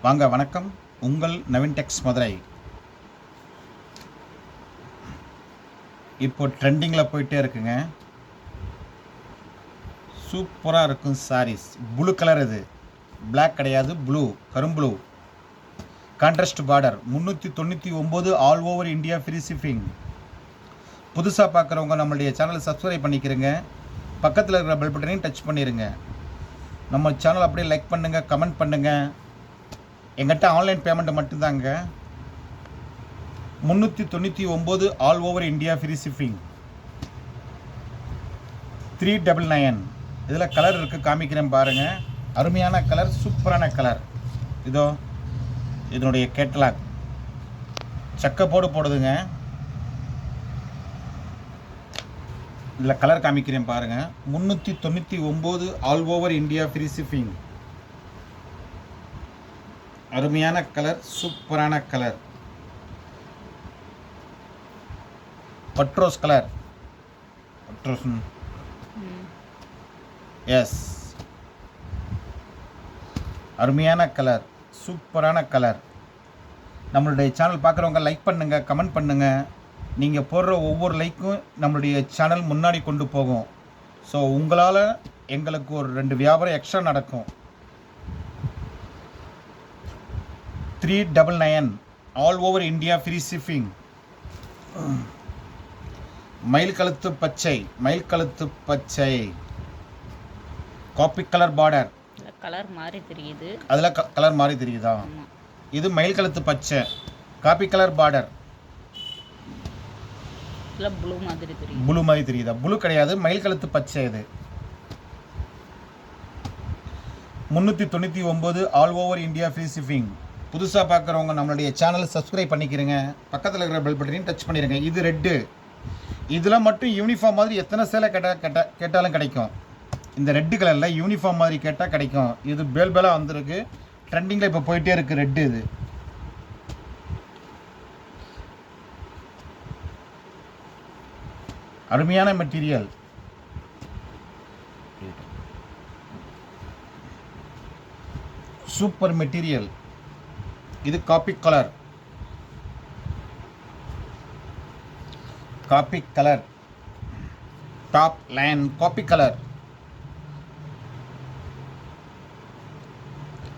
வாங்க வணக்கம். உங்கள் நவீன் டெக்ஸ் மதுரை. இப்போ ட்ரெண்டிங்கில் போயிட்டே இருக்குங்க. சூப்பராக இருக்கும் சாரீஸ். ப்ளூ கலர், இது பிளாக் கிடையாது, ப்ளூ, கரும்புளூ. Contrast border. 399 all over India free shipping. புதுசாக பார்க்குறவங்க நம்மளுடைய சேனலை சப்ஸ்கிரைப் பண்ணிக்கிறங்க. பக்கத்தில் இருக்கிற பெல் பட்டனையும் டச் பண்ணிடுங்க. நம்ம சேனல் அப்படியே லைக் பண்ணுங்கள், கமெண்ட் பண்ணுங்கள். எங்கிட்ட ஆன்லைன் பேமெண்ட் மட்டும்தாங்க. 399 all over India free shipping. 399. இதில் கலர் இருக்குது, காமிக்கிறேன் பாருங்கள். அருமையான கலர், சூப்பரான கலர். இதோ இதனுடைய கேட்டலாக் சக்கப்போடு போடுதுங்க. இதில் கலர் காமிக்கிறேன் பாருங்கள். 399 all over India free shipping. அருமையான கலர், சூப்பரான கலர். பட்ரோஸ் கலர். பட்ரோஸ், எஸ், அருமையான கலர், சூப்பரான கலர். நம்மளுடைய சேனல் பார்க்குறவங்க லைக் பண்ணுங்கள், கமெண்ட் பண்ணுங்கள். நீங்கள் போடுற ஒவ்வொரு லைக்கும் நம்மளுடைய சேனல் முன்னாடி கொண்டு போகும். ஸோ உங்களால் எங்களுக்கு ஒரு 2 வியாபாரம் எக்ஸ்ட்ரா நடக்கும். 399 all over India free shipping. மயில் கழுத்து பச்சை, மயில் கழுத்து பச்சை, காப்பி கலர் பார்டர். கலர் மாறி தெரியுது. அதில் கலர் மாறி தெரியுதா? இது மயில் கழுத்து பச்சை, காப்பி கலர் பார்டர். ப்ளூ மாதிரி தெரியுது. ப்ளூ மாதிரி தெரியுதா? ப்ளூ கிடையாது, மயில் கழுத்து பச்சை. இது 399 all over India free shipping. புதுசாக பார்க்குறவங்க நம்மளுடைய சேனலை சப்ஸ்கிரைப் பண்ணிக்கிறங்க. பக்கத்தில் இருக்கிற பெல் பட்டனையும் டச் பண்ணிடுங்க. இது ரெட்டு. இதில் மட்டும் யூனிஃபார்ம் மாதிரி எத்தனை சேலை கேட்டாலும் கிடைக்கும். இந்த ரெட்டு கலரில் யூனிஃபார்ம் மாதிரி கேட்டால் கிடைக்கும். இது பேலாக வந்திருக்கு. ட்ரெண்டிங்கில் இப்போ போயிட்டே இருக்குது ரெட்டு. இது அருமையான மெட்டீரியல். Super material. இது coffee colour, coffee colour, top line coffee colour.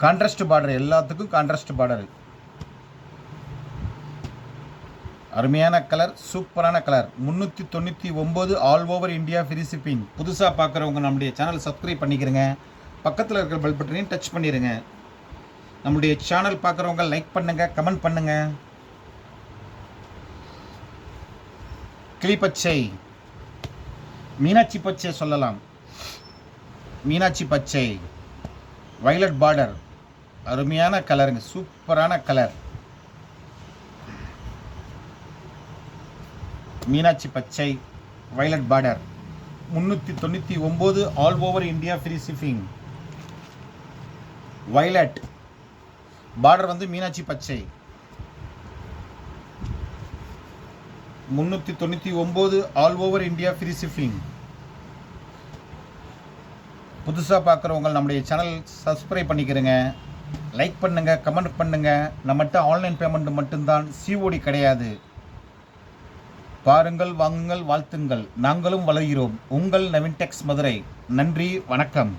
Contrast border, எல்லாத்துக்கும் கான்ட்ராஸ்ட் பார்டர். அருமையான கலர், சூப்பரான colour. 399 all over India free shipping. புதுசாக பார்க்குறவங்க நம்முடைய சேனல் சப்ஸ்கிரைப் பண்ணிக்கிறங்க. பக்கத்தில் இருக்கிற பெல் பட்டனையும் டச் பண்ணிடுங்க. நம்முடைய சேனல் பார்க்குறவங்க லைக் பண்ணுங்கள், கமெண்ட் பண்ணுங்கள். கிளிப்பச்சை, மீனாட்சி பச்சை சொல்லலாம். மீனாட்சி பச்சை, வயலட் பார்டர். அருமையான கலருங்க, சூப்பரான கலர். மீனாட்சி பச்சை, violet border. 399 all over India free shipping. Violet border வந்து மீனாட்சி பச்சை. 399 all over India free shipping. புதுசாக பார்க்குறவங்க நம்முடைய சேனல் சப்ஸ்கிரைப் பண்ணிக்கிறங்க. லைக் பண்ணுங்கள், கமெண்ட் பண்ணுங்கள். நம்மகிட்ட ஆன்லைன் பேமெண்ட் மட்டும்தான், சிஓடி கிடையாது. பாருங்கள், வாங்குங்கள், வாழ்த்துங்கள். நாங்களும் வளர்கிறோம். உங்கள் நவீன் டெக்ஸ் மதுரை. நன்றி, வணக்கம்.